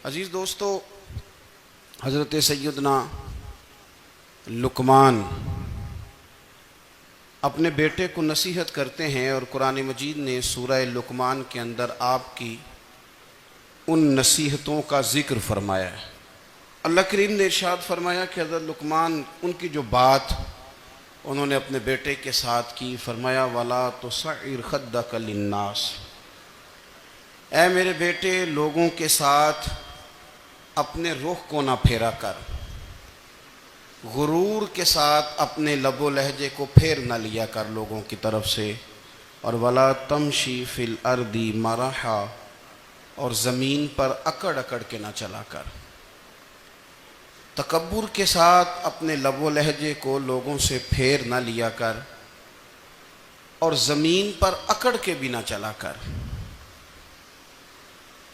عزیز دوستو، حضرت سیدنا لقمان اپنے بیٹے کو نصیحت کرتے ہیں، اور قرآن مجید نے سورہ لقمان کے اندر آپ کی ان نصیحتوں کا ذکر فرمایا ہے۔ اللہ کریم نے ارشاد فرمایا کہ حضرت لقمان ان کی جو بات انہوں نے اپنے بیٹے کے ساتھ کی، فرمایا وَلَا تُصَعِّرْ خَدَّكَ لِلنَّاسِ، اے میرے بیٹے لوگوں کے ساتھ اپنے رخ کو نہ پھیرا کر، غرور کے ساتھ اپنے لب و لہجے کو پھیر نہ لیا کر لوگوں کی طرف سے، اور وَلَا تَمْشِي فِي الْأَرْضِ مَرَحًا، اور زمین پر اکڑ اکڑ کے نہ چلا کر۔ تکبر کے ساتھ اپنے لب و لہجے کو لوگوں سے پھیر نہ لیا کر، اور زمین پر اکڑ کے بھی نہ چلا کر۔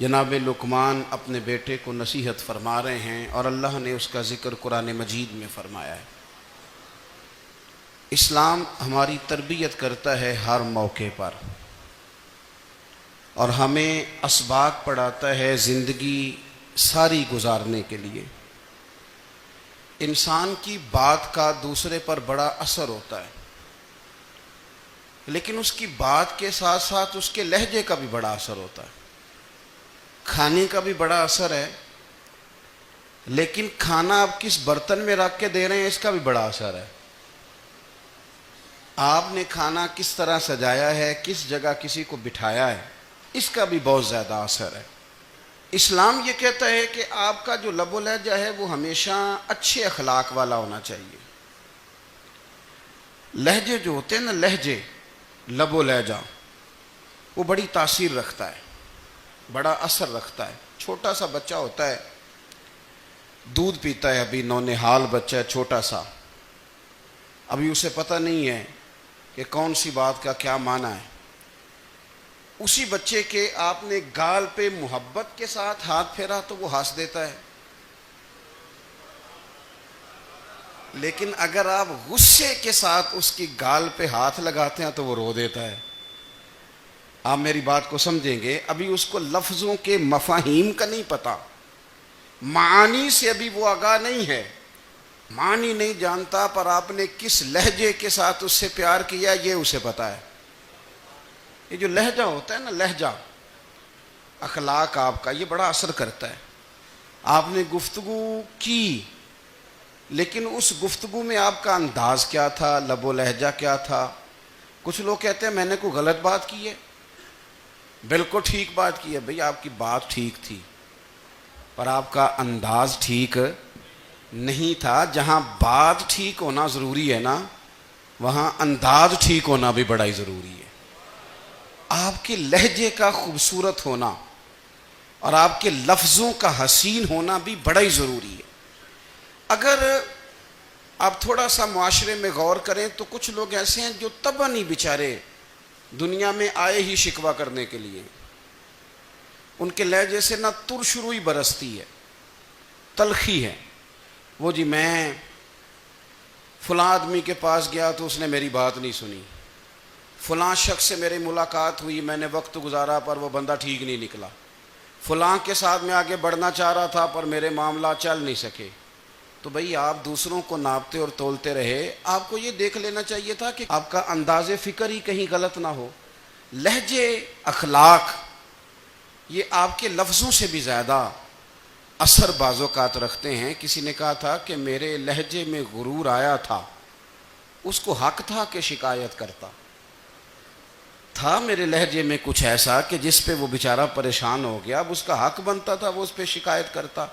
جناب لقمان اپنے بیٹے کو نصیحت فرما رہے ہیں، اور اللہ نے اس کا ذکر قرآن مجید میں فرمایا ہے۔ اسلام ہماری تربیت کرتا ہے ہر موقع پر، اور ہمیں اسباق پڑھاتا ہے زندگی ساری گزارنے کے لیے۔ انسان کی بات کا دوسرے پر بڑا اثر ہوتا ہے، لیکن اس کی بات کے ساتھ ساتھ اس کے لہجے کا بھی بڑا اثر ہوتا ہے۔ کھانے کا بھی بڑا اثر ہے، لیکن کھانا آپ کس برتن میں رکھ کے دے رہے ہیں اس کا بھی بڑا اثر ہے۔ آپ نے کھانا کس طرح سجایا ہے، کس جگہ کسی کو بٹھایا ہے، اس کا بھی بہت زیادہ اثر ہے۔ اسلام یہ کہتا ہے کہ آپ کا جو لب و لہجہ ہے وہ ہمیشہ اچھے اخلاق والا ہونا چاہیے۔ لہجے جو ہوتے ہیں نا، لہجے، لب و لہجہ، وہ بڑی تاثیر رکھتا ہے، بڑا اثر رکھتا ہے۔ چھوٹا سا بچہ ہوتا ہے، دودھ پیتا ہے، ابھی نونہال بچہ ہے چھوٹا سا، ابھی اسے پتہ نہیں ہے کہ کون سی بات کا کیا معنی ہے۔ اسی بچے کے آپ نے گال پہ محبت کے ساتھ ہاتھ پھیرا تو وہ ہنس دیتا ہے، لیکن اگر آپ غصے کے ساتھ اس کی گال پہ ہاتھ لگاتے ہیں تو وہ رو دیتا ہے۔ آپ میری بات کو سمجھیں گے، ابھی اس کو لفظوں کے مفاہیم کا نہیں پتہ، معانی سے ابھی وہ آگاہ نہیں ہے، معنی نہیں جانتا، پر آپ نے کس لہجے کے ساتھ اس سے پیار کیا یہ اسے پتہ ہے۔ یہ جو لہجہ ہوتا ہے نا، لہجہ، اخلاق آپ کا، یہ بڑا اثر کرتا ہے۔ آپ نے گفتگو کی، لیکن اس گفتگو میں آپ کا انداز کیا تھا، لب و لہجہ کیا تھا۔ کچھ لوگ کہتے ہیں میں نے کوئی غلط بات کی ہے، بالکل ٹھیک بات کی ہے۔ بھئی آپ کی بات ٹھیک تھی، پر آپ کا انداز ٹھیک نہیں تھا۔ جہاں بات ٹھیک ہونا ضروری ہے نا، وہاں انداز ٹھیک ہونا بھی بڑا ہی ضروری ہے۔ آپ کے لہجے کا خوبصورت ہونا اور آپ کے لفظوں کا حسین ہونا بھی بڑا ہی ضروری ہے۔ اگر آپ تھوڑا سا معاشرے میں غور کریں تو کچھ لوگ ایسے ہیں جو طبعاً ہی بیچارے دنیا میں آئے ہی شکوہ کرنے کے لیے، ان کے لہجے سے نہ ترش روئی برستی ہے، تلخی ہے۔ وہ جی میں فلاں آدمی کے پاس گیا تو اس نے میری بات نہیں سنی، فلاں شخص سے میری ملاقات ہوئی، میں نے وقت گزارا پر وہ بندہ ٹھیک نہیں نکلا، فلاں کے ساتھ میں آگے بڑھنا چاہ رہا تھا پر میرے معاملات چل نہیں سکے۔ تو بھئی آپ دوسروں کو ناپتے اور تولتے رہے، آپ کو یہ دیکھ لینا چاہیے تھا کہ آپ کا انداز فکر ہی کہیں غلط نہ ہو۔ لہجے، اخلاق، یہ آپ کے لفظوں سے بھی زیادہ اثر بعض اوقات رکھتے ہیں۔ کسی نے کہا تھا کہ میرے لہجے میں غرور آیا تھا، اس کو حق تھا کہ شکایت کرتا تھا، میرے لہجے میں کچھ ایسا کہ جس پہ وہ بیچارہ پریشان ہو گیا، اب اس کا حق بنتا تھا وہ اس پہ شکایت کرتا۔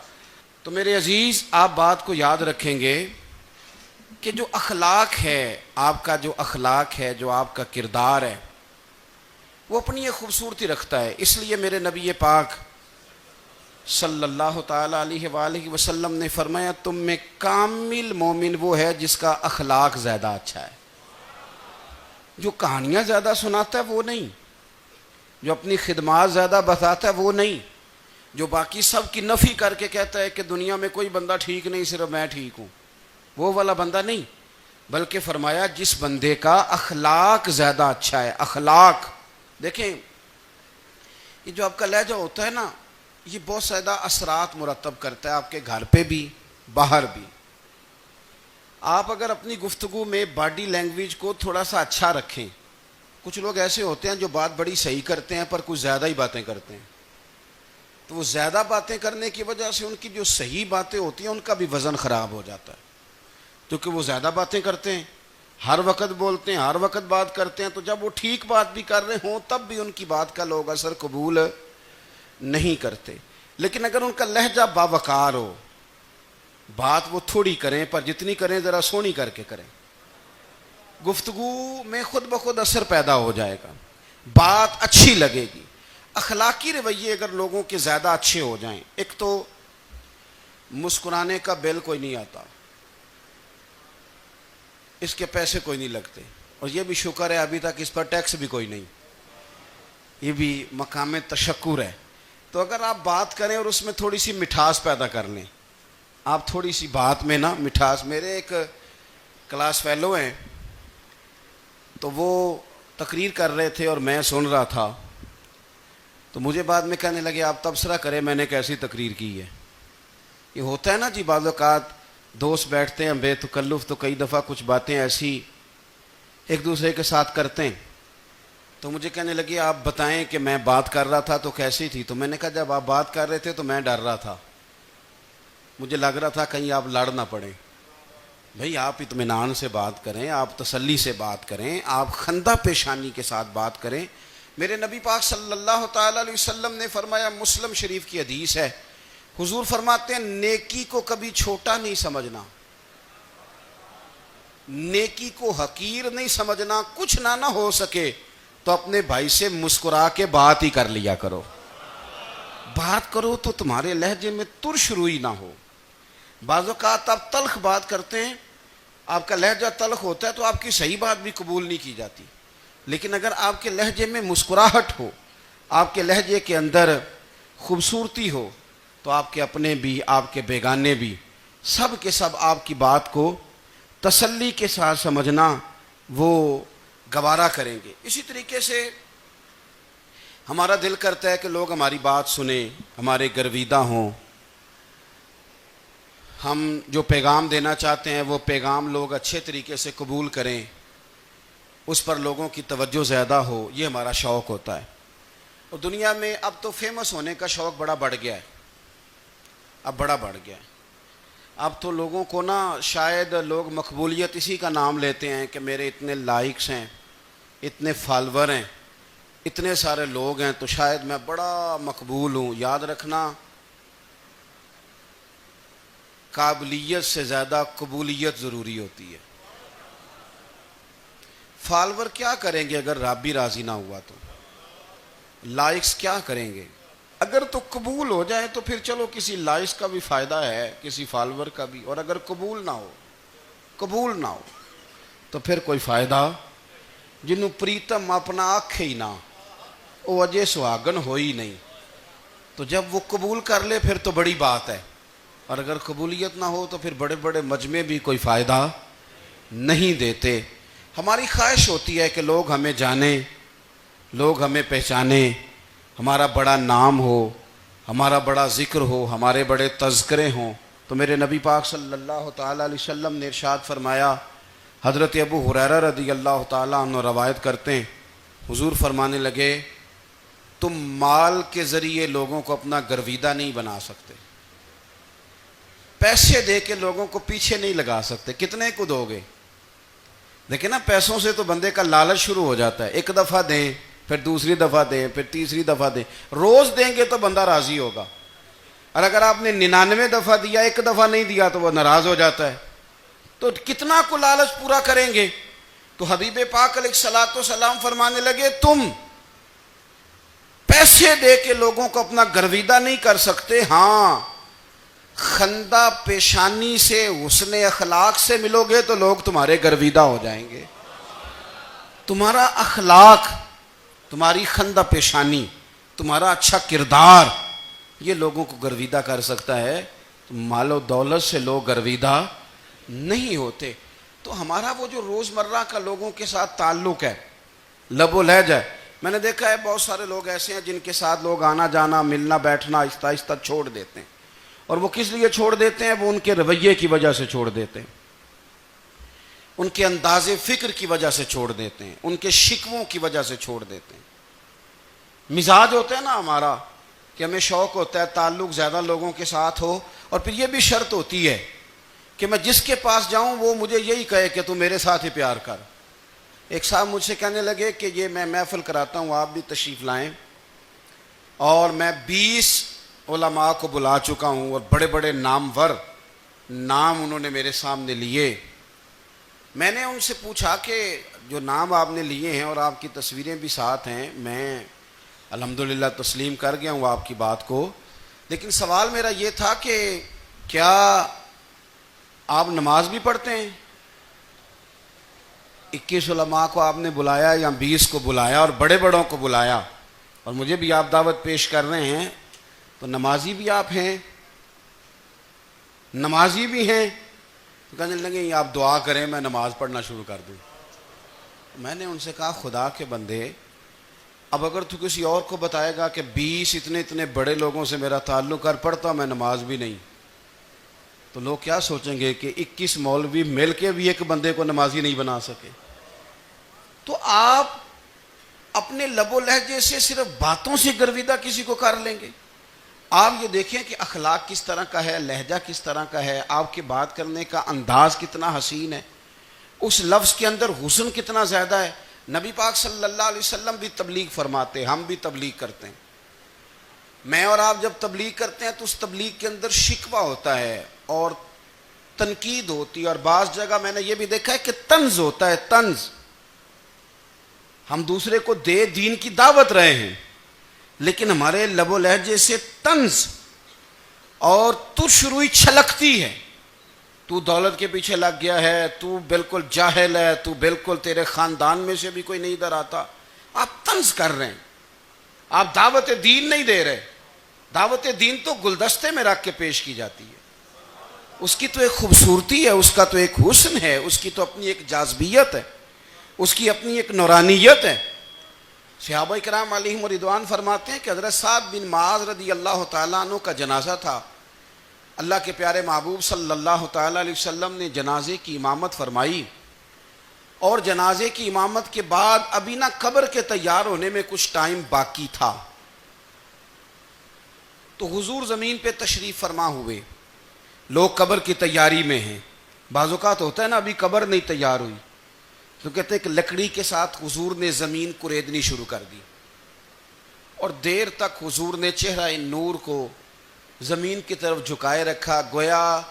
تو میرے عزیز، آپ بات کو یاد رکھیں گے کہ جو اخلاق ہے، آپ کا جو اخلاق ہے، جو آپ کا کردار ہے، وہ اپنی ایک خوبصورتی رکھتا ہے۔ اس لیے میرے نبی پاک صلی اللہ تعالی علیہ وآلہ وسلم نے فرمایا تم میں کامل مومن وہ ہے جس کا اخلاق زیادہ اچھا ہے۔ جو کہانیاں زیادہ سناتا ہے وہ نہیں، جو اپنی خدمات زیادہ بتاتا ہے وہ نہیں، جو باقی سب کی نفی کر کے کہتا ہے کہ دنیا میں کوئی بندہ ٹھیک نہیں، صرف میں ٹھیک ہوں، وہ والا بندہ نہیں، بلکہ فرمایا جس بندے کا اخلاق زیادہ اچھا ہے۔ اخلاق دیکھیں، یہ جو آپ کا لہجہ ہوتا ہے نا، یہ بہت زیادہ اثرات مرتب کرتا ہے آپ کے گھر پہ بھی باہر بھی. آپ اگر اپنی گفتگو میں باڈی لینگویج کو تھوڑا سا اچھا رکھیں. کچھ لوگ ایسے ہوتے ہیں جو بات بڑی صحیح کرتے ہیں پر کچھ زیادہ ہی باتیں کرتے ہیں, تو وہ زیادہ باتیں کرنے کی وجہ سے ان کی جو صحیح باتیں ہوتی ہیں ان کا بھی وزن خراب ہو جاتا ہے, کیونکہ وہ زیادہ باتیں کرتے ہیں, ہر وقت بولتے ہیں, ہر وقت بات کرتے ہیں. تو جب وہ ٹھیک بات بھی کر رہے ہوں تب بھی ان کی بات کا لوگ اثر قبول نہیں کرتے. لیکن اگر ان کا لہجہ باوقار ہو, بات وہ تھوڑی کریں پر جتنی کریں ذرا سونی کر کے کریں, گفتگو میں خود بخود اثر پیدا ہو جائے گا, بات اچھی لگے گی. اخلاقی رویے اگر لوگوں کے زیادہ اچھے ہو جائیں, ایک تو مسکرانے کا بل کوئی نہیں آتا, اس کے پیسے کوئی نہیں لگتے, اور یہ بھی شکر ہے ابھی تک اس پر ٹیکس بھی کوئی نہیں, یہ بھی مقام تشکر ہے. تو اگر آپ بات کریں اور اس میں تھوڑی سی مٹھاس پیدا کر لیں, آپ تھوڑی سی بات میں نا مٹھاس. میرے ایک کلاس فیلو ہیں, تو وہ تقریر کر رہے تھے اور میں سن رہا تھا, تو مجھے بعد میں کہنے لگے آپ تبصرہ کریں میں نے کیسی تقریر کی ہے. یہ ہوتا ہے نا جی, بعض اوقات دوست بیٹھتے ہیں بے تکلف تو کئی دفعہ کچھ باتیں ایسی ایک دوسرے کے ساتھ کرتے ہیں. تو مجھے کہنے لگے آپ بتائیں کہ میں بات کر رہا تھا تو کیسی تھی. تو میں نے کہا جب آپ بات کر رہے تھے تو میں ڈر رہا تھا, مجھے لگ رہا تھا کہیں آپ لڑ نہ پڑیں. بھئی آپ اطمینان سے بات کریں, آپ تسلی سے بات کریں, آپ خندہ پیشانی کے ساتھ بات کریں. میرے نبی پاک صلی اللہ تعالی علیہ وسلم نے فرمایا, مسلم شریف کی حدیث ہے, حضور فرماتے ہیں نیکی کو کبھی چھوٹا نہیں سمجھنا, نیکی کو حقیر نہیں سمجھنا. کچھ نہ ہو سکے تو اپنے بھائی سے مسکرا کے بات ہی کر لیا کرو. بات کرو تو تمہارے لہجے میں ترش روئی نہ ہو. بعض اوقات آپ تلخ بات کرتے ہیں, آپ کا لہجہ تلخ ہوتا ہے تو آپ کی صحیح بات بھی قبول نہیں کی جاتی. لیکن اگر آپ کے لہجے میں مسکراہٹ ہو, آپ کے لہجے کے اندر خوبصورتی ہو, تو آپ کے اپنے بھی آپ کے بیگانے بھی سب کے سب آپ کی بات کو تسلی کے ساتھ سمجھنا وہ گوارا کریں گے. اسی طریقے سے ہمارا دل کرتا ہے کہ لوگ ہماری بات سنیں, ہمارے گرویدہ ہوں, ہم جو پیغام دینا چاہتے ہیں وہ پیغام لوگ اچھے طریقے سے قبول کریں, اس پر لوگوں کی توجہ زیادہ ہو. یہ ہمارا شوق ہوتا ہے. اور دنیا میں اب تو فیمس ہونے کا شوق بڑا بڑھ گیا ہے, اب بڑا بڑھ گیا ہے. اب تو لوگوں کو نا شاید لوگ مقبولیت اسی کا نام لیتے ہیں کہ میرے اتنے لائکس ہیں, اتنے فالور ہیں, اتنے سارے لوگ ہیں تو شاید میں بڑا مقبول ہوں. یاد رکھنا, قابلیت سے زیادہ قبولیت ضروری ہوتی ہے. فالور کیا کریں گے اگر رب بھی راضی نہ ہوا تو؟ لائکس کیا کریں گے؟ اگر تو قبول ہو جائے تو پھر چلو کسی لائکس کا بھی فائدہ ہے, کسی فالور کا بھی. اور اگر قبول نہ ہو تو پھر کوئی فائدہ. جنوں پریتم اپنا آنکھ ہی نہ, وہ اجے سہاگن ہو ہی نہیں. تو جب وہ قبول کر لے پھر تو بڑی بات ہے, اور اگر قبولیت نہ ہو تو پھر بڑے بڑے مجمع بھی کوئی فائدہ نہیں دیتے. ہماری خواہش ہوتی ہے کہ لوگ ہمیں جانیں, لوگ ہمیں پہچانیں, ہمارا بڑا نام ہو, ہمارا بڑا ذکر ہو, ہمارے بڑے تذکرے ہوں. تو میرے نبی پاک صلی اللہ تعالی علیہ وسلم نے ارشاد فرمایا, حضرت ابو ہریرہ رضی اللہ تعالیٰ عنہ روایت کرتے ہیں, حضور فرمانے لگے تم مال کے ذریعے لوگوں کو اپنا گرویدہ نہیں بنا سکتے, پیسے دے کے لوگوں کو پیچھے نہیں لگا سکتے. کتنے کو دو گے؟ دیکھیں نا, پیسوں سے تو بندے کا لالچ شروع ہو جاتا ہے. ایک دفعہ دیں, پھر دوسری دفعہ دیں, پھر تیسری دفعہ دیں. روز دیں گے تو بندہ راضی ہوگا, اور اگر آپ نے 99 دفعہ دیا, ایک دفعہ نہیں دیا تو وہ ناراض ہو جاتا ہے. تو کتنا کو لالچ پورا کریں گے؟ تو حبیب پاک علیہ الصلوۃ والسلام فرمانے لگے تم پیسے دے کے لوگوں کو اپنا گرویدہ نہیں کر سکتے, ہاں خندہ پیشانی سے, حسن اخلاق سے ملو گے تو لوگ تمہارے گرویدہ ہو جائیں گے. تمہارا اخلاق, تمہاری خندہ پیشانی, تمہارا اچھا کردار, یہ لوگوں کو گرویدہ کر سکتا ہے. مال و دولت سے لوگ گرویدہ نہیں ہوتے. تو ہمارا وہ جو روزمرہ کا لوگوں کے ساتھ تعلق ہے, لب و لہجہ ہے, میں نے دیکھا ہے بہت سارے لوگ ایسے ہیں جن کے ساتھ لوگ آنا جانا ملنا بیٹھنا آہستہ آہستہ چھوڑ دیتے ہیں، اور وہ کس لیے چھوڑ دیتے ہیں؟ وہ ان کے رویے کی وجہ سے چھوڑ دیتے ہیں، ان کے انداز فکر کی وجہ سے چھوڑ دیتے ہیں، ان کے شکووں کی وجہ سے چھوڑ دیتے ہیں۔ مزاج ہوتا ہے نا ہمارا کہ ہمیں شوق ہوتا ہے تعلق زیادہ لوگوں کے ساتھ ہو، اور پھر یہ بھی شرط ہوتی ہے کہ میں جس کے پاس جاؤں وہ مجھے یہی کہے کہ تو میرے ساتھ ہی پیار کر۔ ایک صاحب مجھ سے کہنے لگے کہ یہ میں محفل کراتا ہوں، آپ بھی تشریف لائیں، اور میں 20 علماء کو بلا چکا ہوں، اور بڑے بڑے نامور نام انہوں نے میرے سامنے لیے۔ میں نے ان سے پوچھا کہ جو نام آپ نے لیے ہیں اور آپ کی تصویریں بھی ساتھ ہیں، میں الحمدللہ تسلیم کر گیا ہوں آپ کی بات کو، لیکن سوال میرا یہ تھا کہ کیا آپ نماز بھی پڑھتے ہیں؟ 21 علماء کو آپ نے بلایا یا 20 کو بلایا اور بڑے بڑوں کو بلایا، اور مجھے بھی آپ دعوت پیش کر رہے ہیں، تو نمازی بھی آپ ہیں؟ نمازی بھی ہیں؟ تو کہنے لگے آپ دعا کریں میں نماز پڑھنا شروع کر دوں۔ میں نے ان سے کہا خدا کے بندے، اب اگر تو کسی اور کو بتائے گا کہ 20 اتنے بڑے لوگوں سے میرا تعلق کر پڑتا میں نماز بھی نہیں، تو لوگ کیا سوچیں گے کہ 21 مولوی مل کے بھی ایک بندے کو نمازی نہیں بنا سکے۔ تو آپ اپنے لب و لہجے سے صرف باتوں سے گرویدہ کسی کو کر لیں گے؟ آپ یہ دیکھیں کہ اخلاق کس طرح کا ہے، لہجہ کس طرح کا ہے، آپ کے بات کرنے کا انداز کتنا حسین ہے، اس لفظ کے اندر حسن کتنا زیادہ ہے۔ نبی پاک صلی اللہ علیہ وسلم بھی تبلیغ فرماتے، ہم بھی تبلیغ کرتے ہیں۔ میں اور آپ جب تبلیغ کرتے ہیں تو اس تبلیغ کے اندر شکوہ ہوتا ہے اور تنقید ہوتی ہے، اور بعض جگہ میں نے یہ بھی دیکھا ہے کہ طنز ہوتا ہے، طنز۔ ہم دوسرے کو دین کی دعوت رہے ہیں، لیکن ہمارے لب و لہجے سے طنز اور ترش روئی چھلکتی ہے۔ تو دولت کے پیچھے لگ گیا ہے، تو بالکل جاہل ہے، تو بالکل تیرے خاندان میں سے بھی کوئی نہیں ادھر آتا۔ آپ طنز کر رہے ہیں، آپ دعوت دین نہیں دے رہے۔ دعوت دین تو گلدستے میں رکھ کے پیش کی جاتی ہے، اس کی تو ایک خوبصورتی ہے، اس کا تو ایک حسن ہے، اس کی تو اپنی ایک جاذبیت ہے، اس کی اپنی ایک نورانیت ہے۔ صحابہ کرام علیہم رضوان فرماتے ہیں کہ حضرت سعد بن معاذ رضی اللہ تعالیٰ عنہ کا جنازہ تھا، اللہ کے پیارے محبوب صلی اللہ تعالیٰ علیہ وسلم نے جنازے کی امامت فرمائی، اور جنازے کی امامت کے بعد ابھی نہ قبر کے تیار ہونے میں کچھ ٹائم باقی تھا، تو حضور زمین پہ تشریف فرما ہوئے، لوگ قبر کی تیاری میں ہیں۔ بعض اوقات ہوتا ہے نا ابھی قبر نہیں تیار ہوئی، تو کہتے ہیں کہ لکڑی کے ساتھ حضور نے زمین کریدنی شروع کر دی، اور دیر تک حضور نے چہرہ نور کو زمین کی طرف جھکائے رکھا، گویا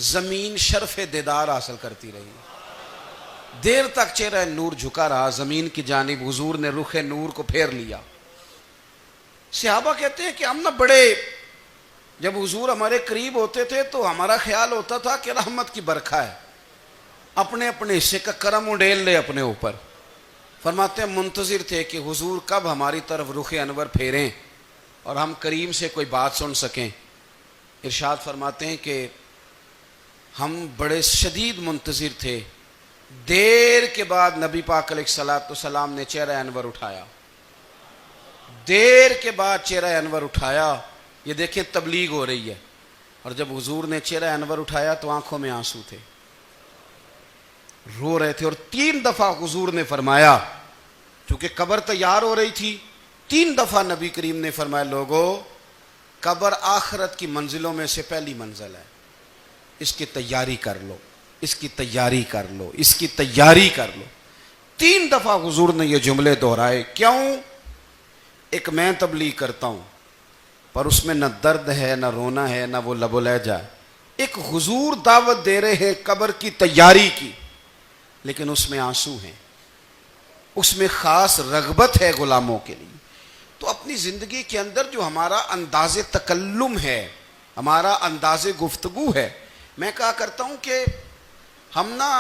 زمین شرف دیدار حاصل کرتی رہی۔ دیر تک چہرہ نور جھکا رہا زمین کی جانب، حضور نے رخ نور کو پھیر لیا۔ صحابہ کہتے ہیں کہ ہم نہ بڑے، جب حضور ہمارے قریب ہوتے تھے تو ہمارا خیال ہوتا تھا کہ رحمت کی برکھا ہے، اپنے اپنے حصے کا کرم اڈیل لے اپنے اوپر۔ فرماتے ہیں منتظر تھے کہ حضور کب ہماری طرف رخ انور پھیریں اور ہم کریم سے کوئی بات سن سکیں۔ ارشاد فرماتے ہیں کہ ہم بڑے شدید منتظر تھے، دیر کے بعد نبی پاک علیہ الصلوۃ والسلام نے چہرہ انور اٹھایا، دیر کے بعد چہرہ انور اٹھایا۔ یہ دیکھیں تبلیغ ہو رہی ہے، اور جب حضور نے چہرہ انور اٹھایا تو آنکھوں میں آنسو تھے، رو رہے تھے، اور 3 دفعہ حضور نے فرمایا، چونکہ قبر تیار ہو رہی تھی، 3 دفعہ نبی کریم نے فرمایا لوگو قبر آخرت کی منزلوں میں سے پہلی منزل ہے، اس کی تیاری کر لو، اس کی تیاری کر لو، اس کی تیاری کر لو۔ 3 دفعہ حضور نے یہ جملے دہرائے۔ کیوں؟ ایک میں تبلیغ کرتا ہوں پر اس میں نہ درد ہے، نہ رونا ہے، نہ وہ لب و لہجہ ہے۔ ایک حضور دعوت دے رہے ہیں قبر کی تیاری کی، لیکن اس میں آنسو ہیں، اس میں خاص رغبت ہے غلاموں کے لیے۔ تو اپنی زندگی کے اندر جو ہمارا انداز تکلم ہے، ہمارا انداز گفتگو ہے، میں کہا کرتا ہوں کہ ہم نا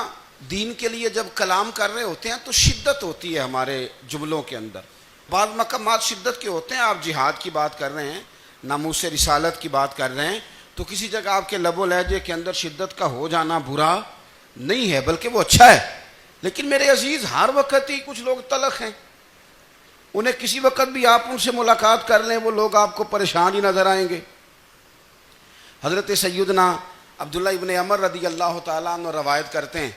دین کے لیے جب کلام کر رہے ہوتے ہیں تو شدت ہوتی ہے ہمارے جملوں کے اندر، بعض مقامات شدت کے ہوتے ہیں۔ آپ جہاد کی بات کر رہے ہیں، ناموس رسالت کی بات کر رہے ہیں، تو کسی جگہ آپ کے لب و لہجے کے اندر شدت کا ہو جانا برا نہیں ہے، بلکہ وہ اچھا ہے۔ لیکن میرے عزیز ہر وقت ہی کچھ لوگ تلخ ہیں، انہیں کسی وقت بھی آپ ان سے ملاقات کر لیں وہ لوگ آپ کو پریشان ہی نظر آئیں گے۔ حضرت سیدنا عبداللہ ابن عمر رضی اللہ تعالیٰ عنہ روایت کرتے ہیں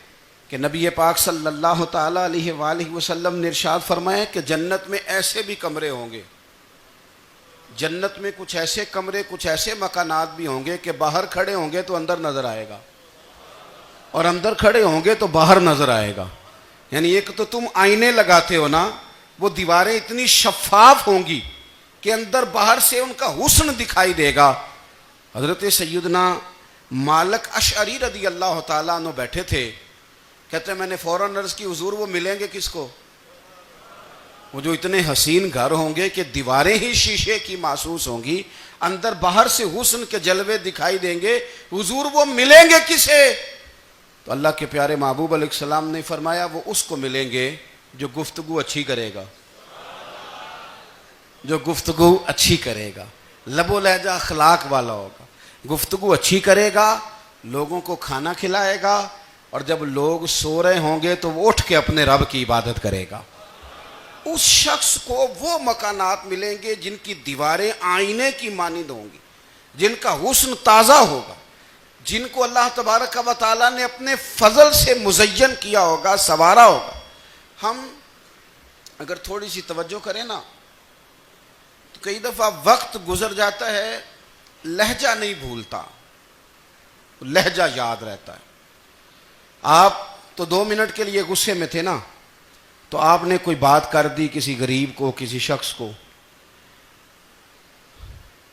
کہ نبی پاک صلی اللہ تعالیٰ علیہ وآلہ وسلم نے ارشاد فرمایا کہ جنت میں ایسے بھی کمرے ہوں گے، جنت میں کچھ ایسے کمرے، کچھ ایسے مکانات بھی ہوں گے کہ باہر کھڑے ہوں گے تو اندر نظر آئے گا، اور اندر کھڑے ہوں گے تو باہر نظر آئے گا۔ یعنی ایک تو تم آئینے لگاتے ہو نا، وہ دیواریں اتنی شفاف ہوں گی کہ اندر باہر سے ان کا حسن دکھائی دے گا۔ حضرت سیدنا مالک اشعری رضی اللہ تعالیٰ عنہ بیٹھے تھے، کہتے ہیں میں نے فوراً عرض کی حضور وہ ملیں گے کس کو؟ وہ جو اتنے حسین گھر ہوں گے کہ دیواریں ہی شیشے کی محسوس ہوں گی، اندر باہر سے حسن کے جلوے دکھائی دیں گے، حضور وہ ملیں گے کسے؟ تو اللہ کے پیارے محبوب علیہ السلام نے فرمایا وہ اس کو ملیں گے جو گفتگو اچھی کرے گا، جو گفتگو اچھی کرے گا، لب و لہجہ اخلاق والا ہوگا، گفتگو اچھی کرے گا، لوگوں کو کھانا کھلائے گا، اور جب لوگ سو رہے ہوں گے تو وہ اٹھ کے اپنے رب کی عبادت کرے گا۔ اس شخص کو وہ مکانات ملیں گے جن کی دیواریں آئینے کی مانند ہوں گی، جن کا حسن تازہ ہوگا، جن کو اللہ تبارک و تعالیٰ نے اپنے فضل سے مزین کیا ہوگا، سنوارا ہوگا۔ ہم اگر تھوڑی سی توجہ کریں نا تو کئی دفعہ وقت گزر جاتا ہے، لہجہ نہیں بھولتا، لہجہ یاد رہتا ہے۔ آپ تو 2 منٹ کے لیے غصے میں تھے نا، تو آپ نے کوئی بات کر دی کسی غریب کو، کسی شخص کو،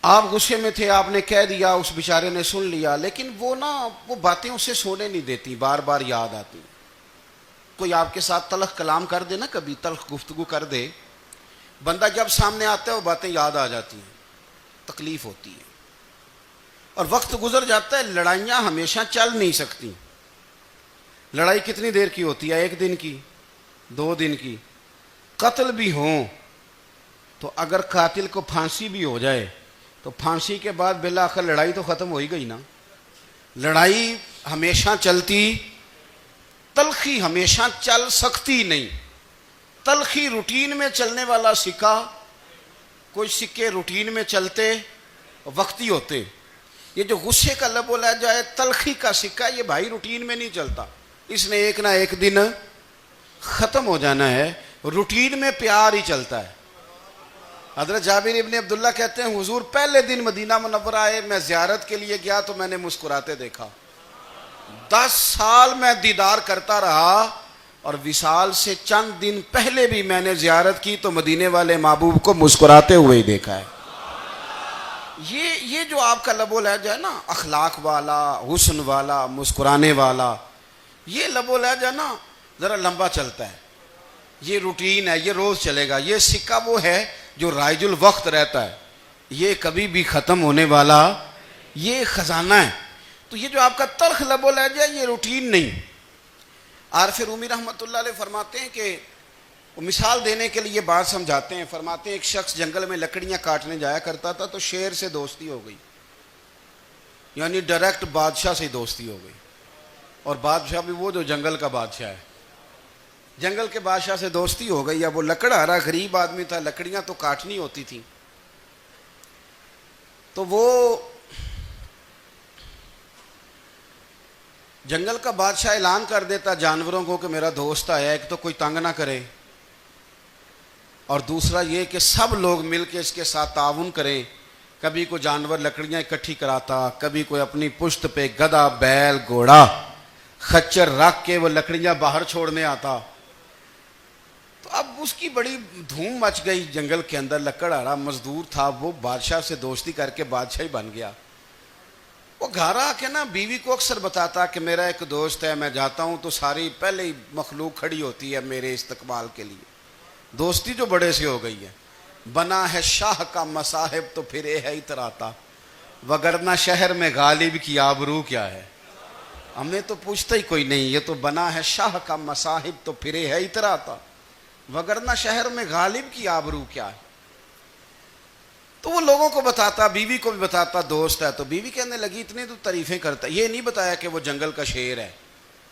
آپ غصے میں تھے، آپ نے کہہ دیا، اس بیچارے نے سن لیا، لیکن وہ باتیں اسے سونے نہیں دیتی، بار بار یاد آتی۔ کوئی آپ کے ساتھ تلخ کلام کر دے نا، کبھی تلخ گفتگو کر دے، بندہ جب سامنے آتا ہے وہ باتیں یاد آ جاتی ہیں، تکلیف ہوتی ہے، اور وقت گزر جاتا ہے۔ لڑائیاں ہمیشہ چل نہیں سکتی۔ لڑائی کتنی دیر کی ہوتی ہے؟ 1 دن کی، 2 دن کی۔ قتل بھی ہوں تو اگر قاتل کو پھانسی بھی ہو جائے تو پھانسی کے بعد بالآخر لڑائی تو ختم ہو ہی گئی نا۔ لڑائی ہمیشہ چلتی، تلخی ہمیشہ چل سکتی نہیں۔ تلخی روٹین میں چلنے والا سکہ، کوئی سکے روٹین میں چلتے وقتی ہوتے، یہ جو غصے کا لب و لہجہ ہے، تلخی کا سکہ، یہ بھائی روٹین میں نہیں چلتا، اس نے ایک نہ ایک دن ختم ہو جانا ہے۔ روٹین میں پیار ہی چلتا ہے۔ حضرت جابر ابن عبداللہ کہتے ہیں حضور پہلے دن مدینہ منورہ آئے، میں زیارت کے لیے گیا تو میں نے مسکراتے دیکھا۔ 10 سال میں دیدار کرتا رہا، اور وصال سے چند دن پہلے بھی میں نے زیارت کی تو مدینے والے محبوب کو مسکراتے ہوئے ہی دیکھا ہے۔ یہ جو آپ کا لب و لہجہ ہے نا، اخلاق والا، حسن والا، مسکرانے والا، یہ لب و لہجہ نا ذرا لمبا چلتا ہے، یہ روٹین ہے، یہ روز چلے گا۔ یہ سکہ وہ ہے جو رائج الوقت رہتا ہے، یہ کبھی بھی ختم ہونے والا یہ خزانہ ہے۔ تو یہ جو آپ کا تلخ لب و لہجہ ہے، یہ روٹین نہیں۔ عارف رومی رحمۃ اللہ علیہ فرماتے ہیں کہ وہ مثال دینے کے لیے بات سمجھاتے ہیں، فرماتے ہیں ایک شخص جنگل میں لکڑیاں کاٹنے جایا کرتا تھا تو شیر سے دوستی ہو گئی، یعنی ڈائریکٹ بادشاہ سے دوستی ہو گئی، اور بادشاہ بھی وہ جو جنگل کا بادشاہ ہے، جنگل کے بادشاہ سے دوستی ہو گئی۔ اب وہ لکڑہارا غریب آدمی تھا، لکڑیاں تو کاٹنی ہوتی تھیں، تو وہ جنگل کا بادشاہ اعلان کر دیتا جانوروں کو کہ میرا دوست آیا، ایک تو کوئی تنگ نہ کرے، اور دوسرا یہ کہ سب لوگ مل کے اس کے ساتھ تعاون کریں۔ کبھی کوئی جانور لکڑیاں اکٹھی کراتا، کبھی کوئی اپنی پشت پہ گدھا، بیل، گھوڑا، خچر رکھ کے وہ لکڑیاں باہر چھوڑنے آتا۔ تو اب اس کی بڑی دھوم مچ گئی جنگل کے اندر، لکڑہارا مزدور تھا، وہ بادشاہ سے دوستی کر کے بادشاہ ہی بن گیا۔ وہ گھر آ کے نا بیوی کو اکثر بتاتا کہ میرا ایک دوست ہے، میں جاتا ہوں تو ساری پہلے ہی مخلوق کھڑی ہوتی ہے میرے استقبال کے لیے۔ دوستی جو بڑے سے ہو گئی ہے، بنا ہے شاہ کا مصاحب تو پھرے ہے اتراتا، وگرنہ شہر میں غالب کی آبرو کیا ہے۔ ہمیں تو پوچھتا ہی کوئی نہیں، یہ تو بنا ہے شاہ کا مصاحب تو پھرے ہے اتراتا، وگرنہ شہر میں غالب کی آبرو کیا ہے۔ تو وہ لوگوں کو بتاتا، بیوی کو بھی بتاتا دوست ہے، تو بیوی کہنے لگی اتنی تو تعریفیں کرتا، یہ نہیں بتایا کہ وہ جنگل کا شیر ہے،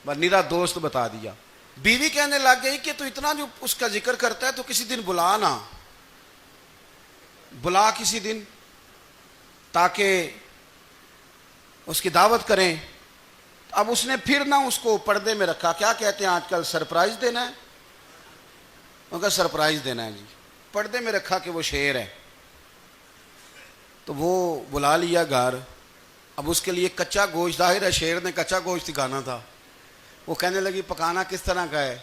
بس نیرا دوست بتا دیا۔ بیوی کہنے لگ گئی کہ تو اتنا جو اس کا ذکر کرتا ہے تو کسی دن بلا نا، بلا کسی دن تاکہ اس کی دعوت کریں. اب اس نے پھر نہ اس کو پردے میں رکھا. کیا کہتے ہیں آج کل؟ سرپرائز دینا ہے. مگر سرپرائز دینا ہے جی. پردے میں رکھا کہ وہ شیر ہے. تو وہ بلا لیا گھر. اب اس کے لیے کچا گوشت، ظاہر ہے شیر نے کچا گوشت کھانا تھا. وہ کہنے لگی پکانا کس طرح کا ہے؟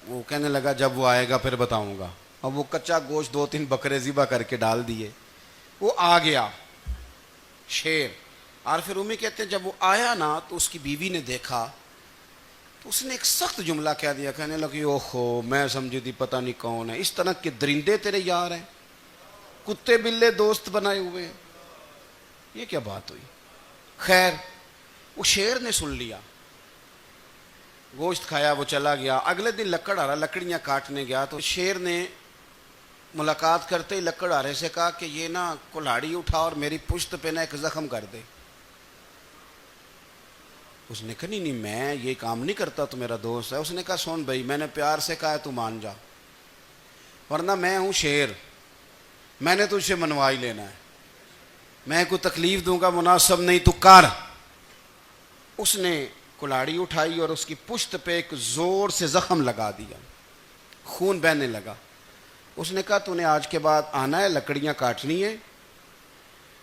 وہ کہنے لگا جب وہ آئے گا پھر بتاؤں گا. اب وہ کچا گوشت 2-3 بکرے ذبح کر کے ڈال دیے. وہ آ گیا شیر. اور پھر امی کہتے ہیں جب وہ آیا نا تو اس کی بیوی نے دیکھا تو اس نے ایک سخت جملہ کہہ دیا. کہنے لگی اوہو میں سمجھی تھی پتہ نہیں کون ہے. اس طرح کے درندے تیرے یار ہیں، کتے بلے دوست بنائے ہوئے ہیں. یہ کیا بات ہوئی؟ خیر وہ شیر نے سن لیا، گوشت کھایا، وہ چلا گیا. اگلے دن لکڑ ہارا لکڑیاں کاٹنے گیا تو شیر نے ملاقات کرتے ہی لکڑ ہارے سے کہا کہ یہ نا کلاڑی اٹھا اور میری پشت پہ نا ایک زخم کر دے. اس نے کہا نہیں میں یہ کام نہیں کرتا، تو میرا دوست ہے. اس نے کہا سن بھائی میں نے پیار سے کہا ہے تو مان جا، ورنہ میں ہوں شیر، میں نے تجھ سے منوا ہی لینا ہے. میں کوئی تکلیف دوں گا مناسب نہیں، تو کر. اس نے کلاڑی اٹھائی اور اس کی پشت پہ ایک زور سے زخم لگا دیا، خون بہنے لگا. اس نے کہا تو نے آج کے بعد آنا ہے، لکڑیاں کاٹنی ہے،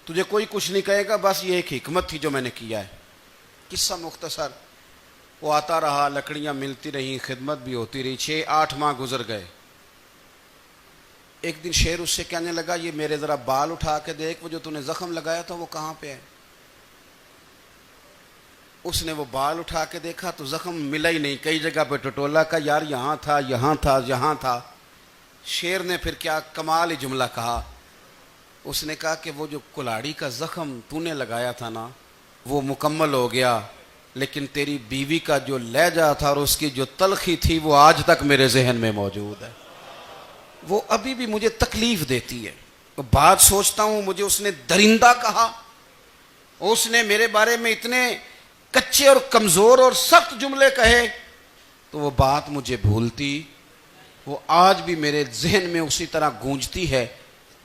تجھے کوئی کچھ نہیں کہے گا، بس یہ ایک حکمت تھی جو میں نے کیا ہے. قصہ مختصر. وہ آتا رہا، لکڑیاں ملتی رہیں، خدمت بھی ہوتی رہی. 6-8 ماہ گزر گئے. ایک دن شیر اس سے کہنے لگا یہ میرے ذرا بال اٹھا کے دیکھ، وہ جو تو نے زخم لگایا تھا وہ کہاں پہ ہے؟ اس نے وہ بال اٹھا کے دیکھا تو زخم ملا ہی نہیں. کئی جگہ پہ ٹٹولا کا یار یہاں تھا یہاں تھا یہاں تھا. شیر نے پھر کیا کمال ہی جملہ کہا. اس نے کہا کہ وہ جو کلاڑی کا زخم تو نے لگایا تھا نا وہ مکمل ہو گیا، لیکن تیری بیوی کا جو لہجہ تھا اور اس کی جو تلخی تھی وہ آج تک میرے ذہن میں موجود ہے. وہ ابھی بھی مجھے تکلیف دیتی ہے. بات سوچتا ہوں مجھے اس نے درندہ کہا، اس نے میرے بارے میں اتنے کچے اور کمزور اور سخت جملے کہے، تو وہ بات مجھے بھولتی، وہ آج بھی میرے ذہن میں اسی طرح گونجتی ہے.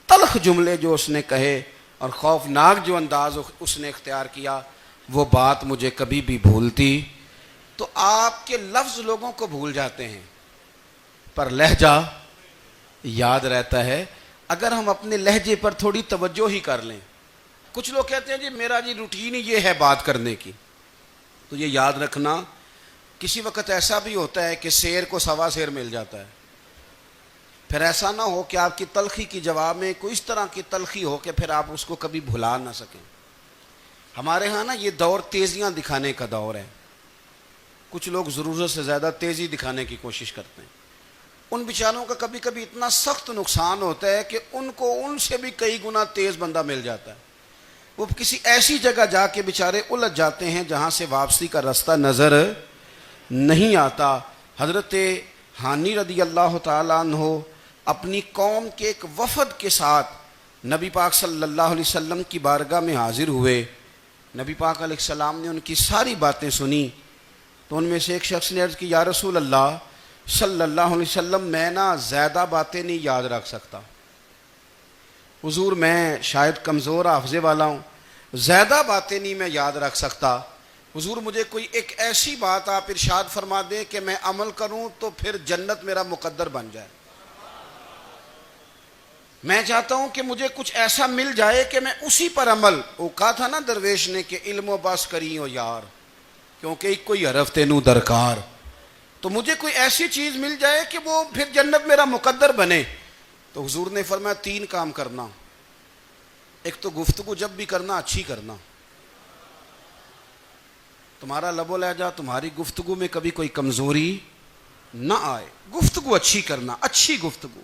تلخ جملے جو اس نے کہے اور خوفناک جو انداز اس نے اختیار کیا، وہ بات مجھے کبھی بھی بھولتی. تو آپ کے لفظ لوگوں کو بھول جاتے ہیں پر لہجہ یاد رہتا ہے اگر ہم اپنے لہجے پر تھوڑی توجہ ہی کر لیں. کچھ لوگ کہتے ہیں جی میرا جی روٹین ہی یہ ہے بات کرنے کی. تو یہ یاد رکھنا کسی وقت ایسا بھی ہوتا ہے کہ شیر کو سوا شیر مل جاتا ہے. پھر ایسا نہ ہو کہ آپ کی تلخی کی جواب میں کوئی اس طرح کی تلخی ہو کہ پھر آپ اس کو کبھی بھلا نہ سکیں. ہمارے ہاں نا یہ دور تیزیاں دکھانے کا دور ہے. کچھ لوگ ضرورت سے زیادہ تیزی دکھانے کی کوشش کرتے ہیں. ان بیچاروں کا کبھی کبھی اتنا سخت نقصان ہوتا ہے کہ ان کو ان سے بھی کئی گنا تیز بندہ مل جاتا ہے. وہ کسی ایسی جگہ جا کے بیچارے الجھ جاتے ہیں جہاں سے واپسی کا راستہ نظر نہیں آتا. حضرت ہانی رضی اللہ تعالیٰ عنہ اپنی قوم کے ایک وفد کے ساتھ نبی پاک صلی اللہ علیہ وسلم کی بارگاہ میں حاضر ہوئے. نبی پاک علیہ السلام نے ان کی ساری باتیں سنی. تو ان میں سے ایک شخص نے عرض کی یا رسول اللہ صلی اللہ علیہ وسلم میں نا زیادہ باتیں نہیں یاد رکھ سکتا. حضور میں شاید کمزور حافظے والا ہوں، زیادہ باتیں نہیں میں یاد رکھ سکتا. حضور مجھے کوئی ایک ایسی بات آپ ارشاد فرما دیں کہ میں عمل کروں تو پھر جنت میرا مقدر بن جائے. میں چاہتا ہوں کہ مجھے کچھ ایسا مل جائے کہ میں اسی پر عمل. وہ کہا تھا نا درویش نے کہ علم و بس کری ہو یار کیونکہ ایک کوئی حرف تینوں درکار. تو مجھے کوئی ایسی چیز مل جائے کہ وہ پھر جنت میرا مقدر بنے. تو حضور نے فرمایا 3 کام کرنا. ایک تو گفتگو جب بھی کرنا اچھی کرنا. تمہارا لب و لہجہ تمہاری گفتگو میں کبھی کوئی کمزوری نہ آئے. گفتگو اچھی کرنا، اچھی گفتگو.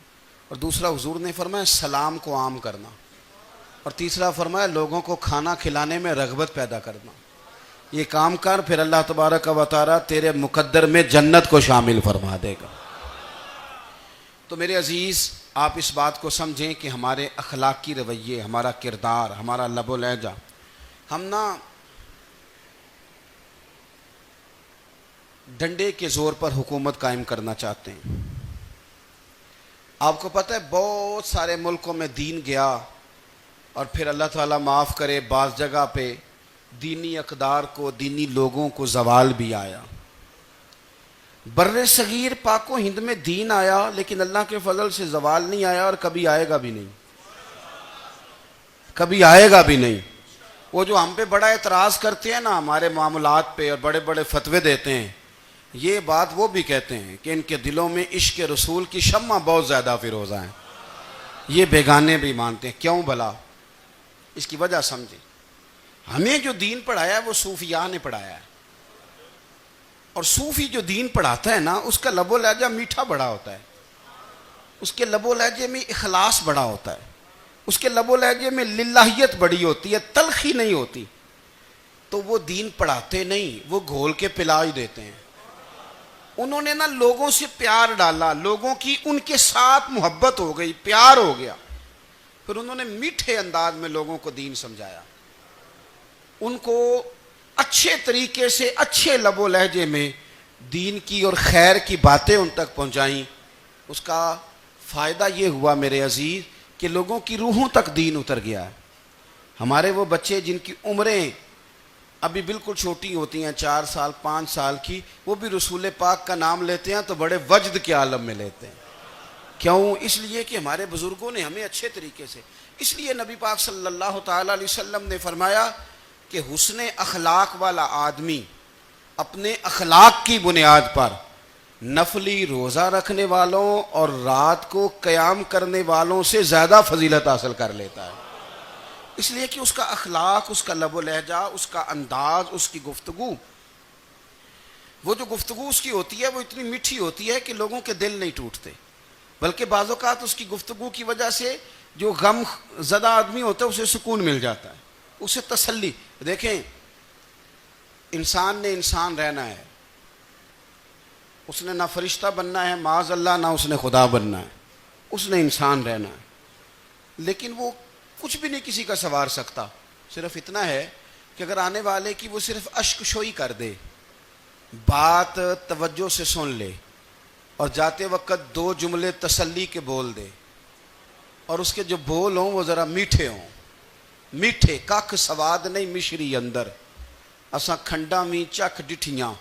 اور دوسرا حضور نے فرمایا سلام کو عام کرنا. اور تیسرا فرمایا لوگوں کو کھانا کھلانے میں رغبت پیدا کرنا. یہ کام کر پھر اللہ تبارک و تعالی تیرے مقدر میں جنت کو شامل فرما دے گا. تو میرے عزیز آپ اس بات کو سمجھیں کہ ہمارے اخلاقی رویے، ہمارا کردار، ہمارا لب و لہجہ، ہم نا ڈنڈے کے زور پر حکومت قائم کرنا چاہتے ہیں. آپ کو پتہ ہے بہت سارے ملکوں میں دین گیا اور پھر اللہ تعالیٰ معاف کرے بعض جگہ پہ دینی اقدار کو، دینی لوگوں کو زوال بھی آیا۔ بر صغیر پاک و ہند میں دین آیا لیکن اللہ کے فضل سے زوال نہیں آیا اور کبھی آئے گا بھی نہیں، کبھی آئے گا بھی نہیں۔ وہ جو ہم پہ بڑا اعتراض کرتے ہیں نا ہمارے معاملات پہ اور بڑے بڑے فتوے دیتے ہیں، یہ بات وہ بھی کہتے ہیں کہ ان کے دلوں میں عشق رسول کی شمع بہت زیادہ فیروزہ ہیں، یہ بیگانے بھی مانتے ہیں۔ کیوں بھلا؟ اس کی وجہ سمجھیں، ہمیں جو دین پڑھایا ہے وہ صوفیاء نے پڑھایا ہے، اور صوفی جو دین پڑھاتا ہے نا اس کا لب و لہجہ میٹھا بڑا ہوتا ہے، اس کے لب و لہجے میں اخلاص بڑا ہوتا ہے، اس کے لب و لہجے میں للہیت بڑی ہوتی ہے، تلخی نہیں ہوتی۔ تو وہ دین پڑھاتے نہیں، وہ گھول کے پلا ہی دیتے ہیں۔ انہوں نے نا لوگوں سے پیار ڈالا، لوگوں کی ان کے ساتھ محبت ہو گئی، پیار ہو گیا، پھر انہوں نے میٹھے انداز میں لوگوں کو دین سمجھایا، ان کو اچھے طریقے سے اچھے لب و لہجے میں دین کی اور خیر کی باتیں ان تک پہنچائیں۔ اس کا فائدہ یہ ہوا میرے عزیز کہ لوگوں کی روحوں تک دین اتر گیا ہے۔ ہمارے وہ بچے جن کی عمریں ابھی بالکل چھوٹی ہوتی ہیں، 4 سال 5 سال کی، وہ بھی رسول پاک کا نام لیتے ہیں تو بڑے وجد کے عالم میں لیتے ہیں۔ کیوں؟ اس لیے کہ ہمارے بزرگوں نے ہمیں اچھے طریقے سے، اس لیے نبی پاک صلی اللہ تعالی علیہ وسلم نے فرمایا کہ حسن اخلاق والا آدمی اپنے اخلاق کی بنیاد پر نفلی روزہ رکھنے والوں اور رات کو قیام کرنے والوں سے زیادہ فضیلت حاصل کر لیتا ہے، اس لیے کہ اس کا اخلاق، اس کا لب و لہجہ، اس کا انداز، اس کی گفتگو، وہ جو گفتگو اس کی ہوتی ہے وہ اتنی میٹھی ہوتی ہے کہ لوگوں کے دل نہیں ٹوٹتے، بلکہ بعض اوقات اس کی گفتگو کی وجہ سے جو غم زدہ آدمی ہوتا ہے اسے سکون مل جاتا ہے، اسے تسلی۔ دیکھیں، انسان نے انسان رہنا ہے، اس نے نہ فرشتہ بننا ہے معاذ اللہ، نہ اس نے خدا بننا ہے، اس نے انسان رہنا ہے، لیکن وہ کچھ بھی نہیں کسی کا سنوار سکتا، صرف اتنا ہے کہ اگر آنے والے کی وہ صرف اشک شوئی کر دے، بات توجہ سے سن لے اور جاتے وقت 2 جملے تسلی کے بول دے، اور اس کے جو بول ہوں وہ ذرا میٹھے ہوں، میٹھے، ککھ سواد نہیں مشری اندر، اساں کھنڈا می چکھ ڈٹھیاں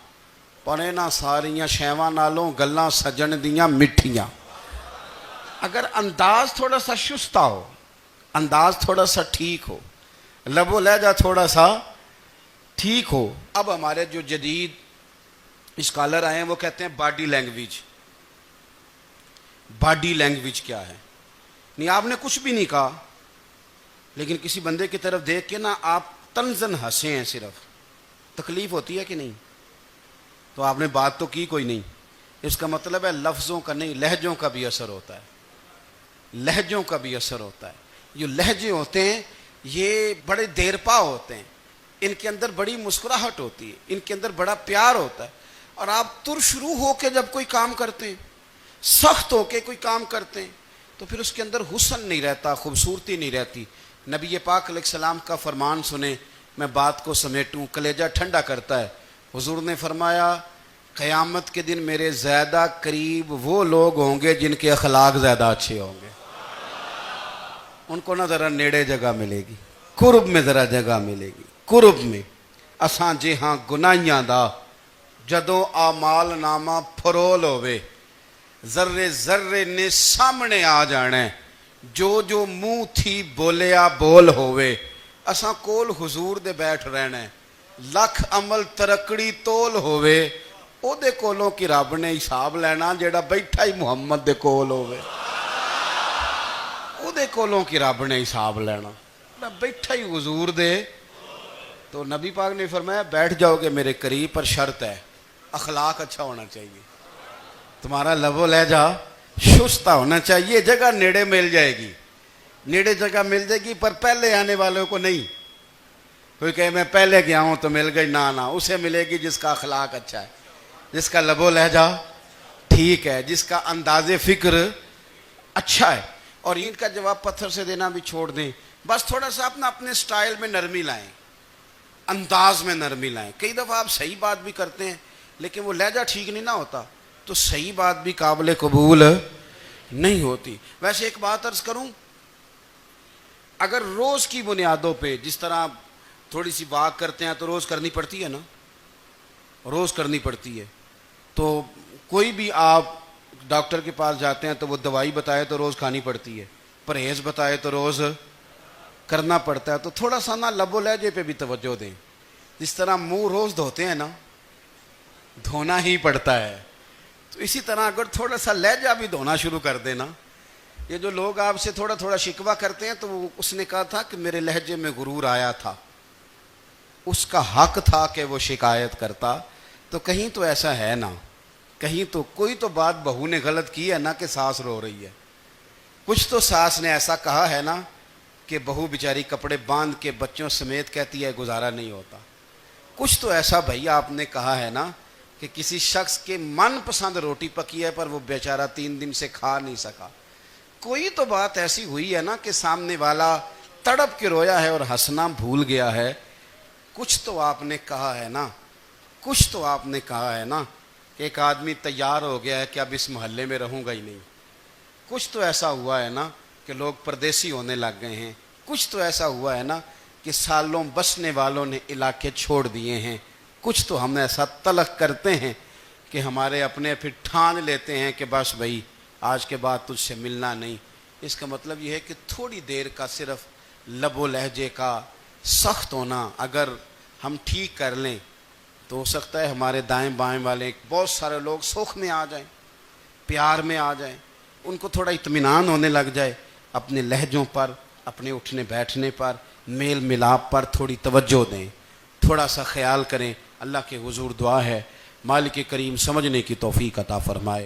پڑے نہ ساریاں شیواں نالوں گلاں سجن دیاں مٹھیاں۔ اگر انداز تھوڑا سا شستہ ہو، انداز تھوڑا سا ٹھیک ہو، لب و لہجہ تھوڑا سا ٹھیک ہو۔ اب ہمارے جو جدید اسکالر آئے ہیں وہ کہتے ہیں باڈی لینگویج۔ باڈی لینگویج کیا ہے؟ نہیں، آپ نے کچھ بھی نہیں کہا لیکن کسی بندے کی طرف دیکھ کے نا آپ طنزاً ہنسے ہیں، صرف تکلیف ہوتی ہے کہ نہیں؟ تو آپ نے بات تو کی کوئی نہیں، اس کا مطلب ہے لفظوں کا نہیں، لہجوں کا بھی اثر ہوتا ہے، لہجوں کا بھی اثر ہوتا ہے۔ جو لہجے ہوتے ہیں یہ بڑے دیر پا ہوتے ہیں، ان کے اندر بڑی مسکراہٹ ہوتی ہے، ان کے اندر بڑا پیار ہوتا ہے، اور آپ ترش روح ہو کے جب کوئی کام کرتے ہیں، سخت ہو کے کوئی کام کرتے ہیں، تو پھر اس کے اندر حسن نہیں رہتا، خوبصورتی نہیں رہتی۔ نبی پاک علیہ السلام کا فرمان سنیں، میں بات کو سمیٹوں، کلیجہ ٹھنڈا کرتا ہے۔ حضور نے فرمایا قیامت کے دن میرے زیادہ قریب وہ لوگ ہوں گے جن کے اخلاق زیادہ اچھے ہوں گے، ان کو نہ ذرا نیڑے جگہ ملے گی، قرب میں ذرا جگہ ملے گی، قرب میں۔ اساں جے ہاں گناہیاں دا جدوں اعمال نامہ پھرول ہوئے، ذرے ذرے نے سامنے آ جانے، جو جو منہ تھی بولیا بول ہوئے، اساں کول حضور دے بیٹھ رہنے، لکھ عمل ترکڑی تول ہوئے، او دے کولوں کی رب نے حساب لینا جیڑا بیٹھا ہی محمد دے کول ہوئے، او دے کولوں کی رب نے حساب لینا، بیٹھا ہی حضور دے۔ تو نبی پاک نے فرمایا بیٹھ جاؤ گے میرے قریب، پر شرط ہے اخلاق اچھا ہونا چاہیے، تمہارا لب و لہجہ شستہ ہونا چاہیے، جگہ نیڑے مل جائے گی، نیڑے جگہ مل جائے گی، پر پہلے آنے والوں کو نہیں۔ کوئی کہے میں پہلے گیا ہوں تو مل گئی، نہ اسے ملے گی جس کا اخلاق اچھا ہے، جس کا لب و لہجہ ٹھیک ہے، جس کا انداز فکر اچھا ہے۔ اور اینٹ کا جواب پتھر سے دینا بھی چھوڑ دیں، بس تھوڑا سا اپنے سٹائل میں نرمی لائیں، انداز میں نرمی لائیں۔ کئی دفعہ آپ صحیح بات بھی کرتے ہیں لیکن وہ لہجہ ٹھیک نہیں نہ ہوتا، تو صحیح بات بھی قابل قبول نہیں ہوتی. ویسے ایک بات عرض کروں, اگر روز کی بنیادوں پہ, جس طرح تھوڑی سی واک کرتے ہیں تو روز کرنی پڑتی ہے نا, روز کرنی پڑتی ہے, تو کوئی بھی آپ ڈاکٹر کے پاس جاتے ہیں تو وہ دوائی بتائے تو روز کھانی پڑتی ہے, پرہیز بتائے تو روز کرنا پڑتا ہے. تو تھوڑا سا نا لب و لہجے پہ بھی توجہ دیں. جس طرح منہ روز دھوتے ہیں نا, دھونا ہی پڑتا ہے, تو اسی طرح اگر تھوڑا سا لہجہ بھی دھونا شروع کر دینا. یہ جو لوگ آپ سے تھوڑا تھوڑا شکوہ کرتے ہیں, تو اس نے کہا تھا کہ میرے لہجے میں غرور آیا تھا, اس کا حق تھا کہ وہ شکایت کرتا. تو کہیں تو ایسا ہے نا, کہیں تو کوئی تو بات بہو نے غلط کی ہے نا کہ ساس رو رہی ہے. کچھ تو ساس نے ایسا کہا ہے نا کہ بہو بیچاری کپڑے باندھ کے بچوں سمیت کہتی ہے گزارا نہیں ہوتا. کچھ تو ایسا بھائی آپ نے کہا ہے نا کہ کسی شخص کے من پسند روٹی پکی ہے پر وہ بیچارہ 3 دن سے کھا نہیں سکا. کوئی تو بات ایسی ہوئی ہے نا کہ سامنے والا تڑپ کے رویا ہے اور ہنسنا بھول گیا ہے. کچھ تو آپ نے کہا ہے نا, کچھ تو آپ نے کہا ہے نا کہ ایک آدمی تیار ہو گیا ہے کہ اب اس محلے میں رہوں گا ہی نہیں. کچھ تو ایسا ہوا ہے نا کہ لوگ پردیسی ہونے لگ گئے ہیں. کچھ تو ایسا ہوا ہے نا کہ سالوں بسنے والوں نے علاقے چھوڑ دیے ہیں. کچھ تو ہم ایسا تلق کرتے ہیں کہ ہمارے اپنے پھر ٹھان لیتے ہیں کہ بس بھائی آج کے بعد تجھ سے ملنا نہیں. اس کا مطلب یہ ہے کہ تھوڑی دیر کا صرف لب و لہجے کا سخت ہونا اگر ہم ٹھیک کر لیں تو ہو سکتا ہے ہمارے دائیں بائیں والے بہت سارے لوگ سوکھ میں آ جائیں, پیار میں آ جائیں, ان کو تھوڑا اطمینان ہونے لگ جائے. اپنے لہجوں پر, اپنے اٹھنے بیٹھنے پر, میل ملاپ پر تھوڑی توجہ دیں, تھوڑا سا خیال کریں. اللہ کے حضور دعا ہے مالک کریم سمجھنے کی توفیق عطا فرمائے.